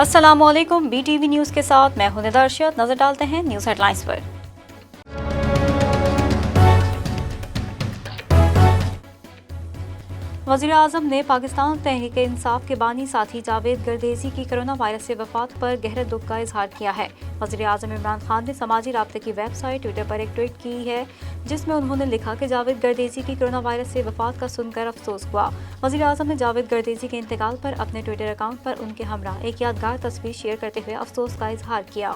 السلام علیکم، B T V news کے ساتھ میں ہوں ندا ارشد۔ نظر ڈالتے ہیں نیوز ہیڈ لائنز پر۔ وزیر اعظم نے پاکستان تحریک انصاف کے بانی ساتھی جاوید گردیزی کی کرونا وائرس سے وفات پر گہرے دکھ کا اظہار کیا ہے۔ وزیر اعظم عمران خان نے سماجی رابطے کی ویب سائٹ ٹویٹر پر ایک ٹویٹ کی ہے جس میں انہوں نے لکھا کہ جاوید گردیزی کی کرونا وائرس سے وفات کا سن کر افسوس ہوا۔ وزیر اعظم نے جاوید گردیزی کے انتقال پر اپنے ٹویٹر اکاؤنٹ پر ان کے ہمراہ ایک یادگار تصویر شیئر کرتے ہوئے افسوس کا اظہار کیا۔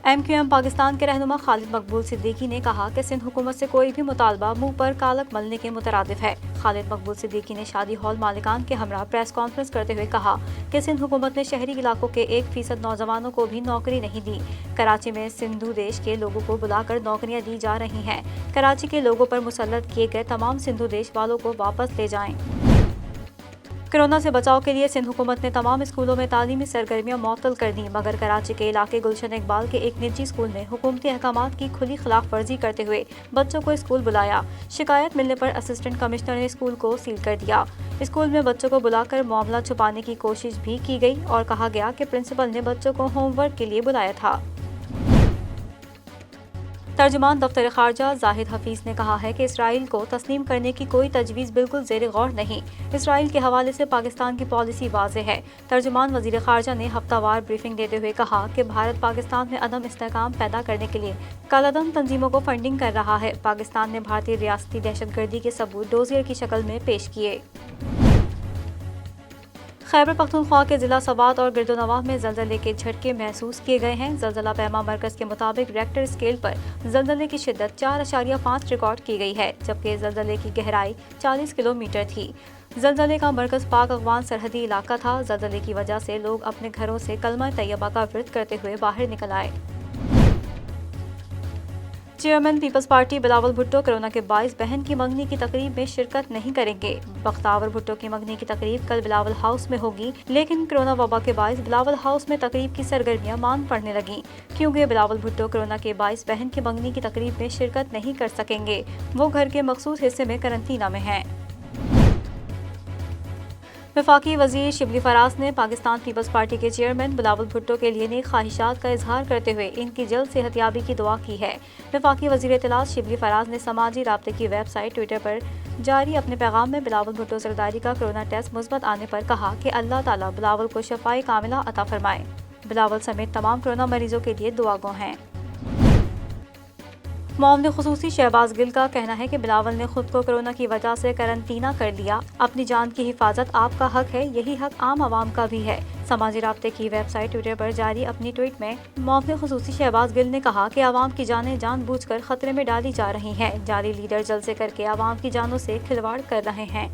ایم کیو ایم پاکستان کے رہنما خالد مقبول صدیقی نے کہا کہ سندھ حکومت سے کوئی بھی مطالبہ منہ پر کالک ملنے کے مترادف ہے۔ خالد مقبول صدیقی نے شادی ہال مالکان کے ہمراہ پریس کانفرنس کرتے ہوئے کہا کہ سندھ حکومت نے شہری علاقوں کے 1% نوجوانوں کو بھی نوکری نہیں دی۔ کراچی میں سندھو دیش کے لوگوں کو بلا کر نوکریاں دی جا رہی ہیں۔ کراچی کے لوگوں پر مسلط کیے گئے تمام سندھو دیش والوں کو واپس لے جائیں۔ کورونا سے بچاؤ کے لیے سندھ حکومت نے تمام اسکولوں میں تعلیمی سرگرمیاں معطل کر دیں، مگر کراچی کے علاقے گلشن اقبال کے ایک نجی اسکول نے حکومتی احکامات کی کھلی خلاف ورزی کرتے ہوئے بچوں کو اسکول بلایا۔ شکایت ملنے پر اسسٹنٹ کمشنر نے اسکول کو سیل کر دیا۔ اسکول میں بچوں کو بلا کر معاملہ چھپانے کی کوشش بھی کی گئی اور کہا گیا کہ پرنسپل نے بچوں کو ہوم ورک کے لیے بلایا تھا۔ ترجمان دفتر خارجہ زاہد حفیظ نے کہا ہے کہ اسرائیل کو تسلیم کرنے کی کوئی تجویز بالکل زیر غور نہیں۔ اسرائیل کے حوالے سے پاکستان کی پالیسی واضح ہے۔ ترجمان وزیر خارجہ نے ہفتہ وار بریفنگ دیتے ہوئے کہا کہ بھارت پاکستان میں عدم استحکام پیدا کرنے کے لیے کالعدم تنظیموں کو فنڈنگ کر رہا ہے۔ پاکستان نے بھارتی ریاستی دہشت گردی کے ثبوت ڈوزیر کی شکل میں پیش کیے۔ خیبر پختونخوا کے ضلع سوات اور گردونواح میں زلزلے کے جھٹکے محسوس کیے گئے ہیں۔ زلزلہ پیما مرکز کے مطابق ریکٹر اسکیل پر زلزلے کی شدت 4.5 ریکارڈ کی گئی ہے، جبکہ زلزلے کی گہرائی 40 کلومیٹر تھی۔ زلزلے کا مرکز پاک افغان سرحدی علاقہ تھا۔ زلزلے کی وجہ سے لوگ اپنے گھروں سے کلمہ طیبہ کا ورد کرتے ہوئے باہر نکل آئے۔ چیئرمین پیپلز پارٹی بلاول بھٹو کورونا کے باعث بہن کی منگنی کی تقریب میں شرکت نہیں کریں گے۔ بختیار بھٹو کی منگنی کی تقریب کل بلاول ہاؤس میں ہوگی، لیکن کورونا وبا کے باعث بلاول ہاؤس میں تقریب کی سرگرمیاں ماند پڑنے لگیں، کیونکہ بلاول بھٹو کورونا کے باعث بہن کی منگنی کی تقریب میں شرکت نہیں کر سکیں گے۔ وہ گھر کے مخصوص حصے میں قرنطینہ میں ہیں۔ وفاقی وزیر شبلی فراز نے پاکستان پیپلز پارٹی کے چیئرمین بلاول بھٹو کے لیے نیک خواہشات کا اظہار کرتے ہوئے ان کی جلد صحت یابی کی دعا کی ہے۔ وفاقی وزیر اطلاعات شبلی فراز نے سماجی رابطے کی ویب سائٹ ٹویٹر پر جاری اپنے پیغام میں بلاول بھٹو زرداری کا کورونا ٹیسٹ مثبت آنے پر کہا کہ اللہ تعالیٰ بلاول کو شفائے کاملہ عطا فرمائے۔ بلاول سمیت تمام کورونا مریضوں کے لیے دعا گو ہیں۔ معاون خصوصی شہباز گل کا کہنا ہے کہ بلاول نے خود کو کورونا کی وجہ سے قرنطینہ کر لیا۔ اپنی جان کی حفاظت آپ کا حق ہے، یہی حق عام عوام کا بھی ہے۔ سماجی رابطے کی ویب سائٹ ٹویٹر پر جاری اپنی ٹویٹ میں معاون خصوصی شہباز گل نے کہا کہ عوام کی جانیں جان بوجھ کر خطرے میں ڈالی جا رہی ہیں۔ جعلی لیڈر جلسے کر کے عوام کی جانوں سے کھلواڑ کر رہے ہیں۔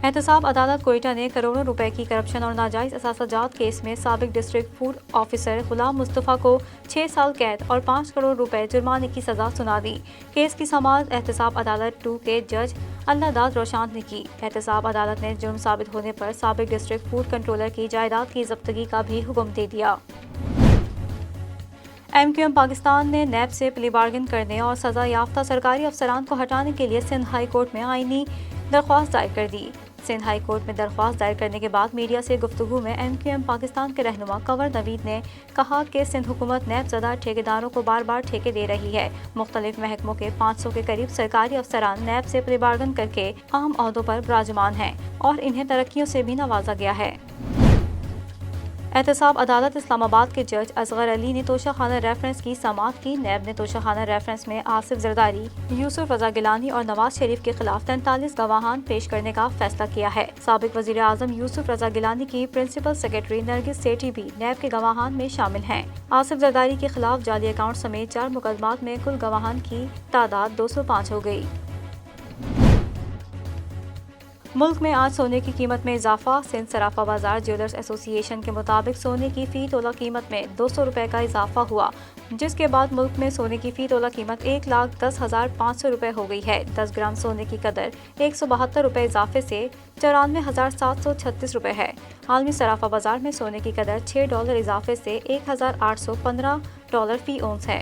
احتساب عدالت کوئٹہ نے کروڑوں روپے کی کرپشن اور ناجائز اثاثہ جات کیس میں سابق district food officer Ghulam Mustafa کو 6 سال قید اور 5 کروڑ روپے جرمانے کی سزا سنا دی۔ کیس کی سماعت احتساب عدالت 2 کے جج اللہ داد روشانت نے کی۔ احتساب عدالت نے جرم ثابت ہونے پر سابق ڈسٹرکٹ فوڈ کنٹرولر کی جائیداد کی ضبطگی کا بھی حکم دے دیا۔ ایم کیو ایم پاکستان نے نیب سے پلی بارگن کرنے اور سزا یافتہ سرکاری افسران کو ہٹانے کے لیے سندھ ہائی کورٹ میں آئینی درخواست دائر کر دی۔ سندھ ہائی کورٹ میں درخواست دائر کرنے کے بعد میڈیا سے گفتگو میں ایم کیو ایم پاکستان کے رہنما کنور نوید نے کہا کہ سندھ حکومت نیب زدہ ٹھیکیداروں کو بار بار ٹھیکے دے رہی ہے۔ مختلف محکموں کے 500 کے قریب سرکاری افسران نیب سے پلی بارگن کر کے اہم عہدوں پر براجمان ہیں اور انہیں ترقیوں سے بھی نوازا گیا ہے۔ احتساب عدالت اسلام آباد کے جج اصغر علی نے توشہ خانہ ریفرنس کی سماعت کی۔ نیب نے توشہ خانہ ریفرنس میں آصف زرداری، یوسف رضا گیلانی اور نواز شریف کے خلاف 43 گواہان پیش کرنے کا فیصلہ کیا ہے۔ سابق وزیر اعظم یوسف رضا گیلانی کی پرنسپل سیکرٹری نرگس سیٹھی بھی نیب کے گواہان میں شامل ہیں۔ آصف زرداری کے خلاف جعلی اکاؤنٹ سمیت 4 مقدمات میں کل گواہان کی تعداد 205 ہو گئی۔ ملک میں آج سونے کی قیمت میں اضافہ۔ سندھ صرافہ بازار جیولرز ایسوسی ایشن کے مطابق سونے کی فی تولہ قیمت میں 200 روپے کا اضافہ ہوا، جس کے بعد ملک میں سونے کی فی تولہ قیمت 1,10,500 روپے ہو گئی ہے۔ 10 گرام سونے کی قدر 172 روپے اضافے سے 94,736 روپے ہے۔ عالمی صرافہ بازار میں سونے کی قدر $6 اضافے سے $1,815 فی اونس ہے۔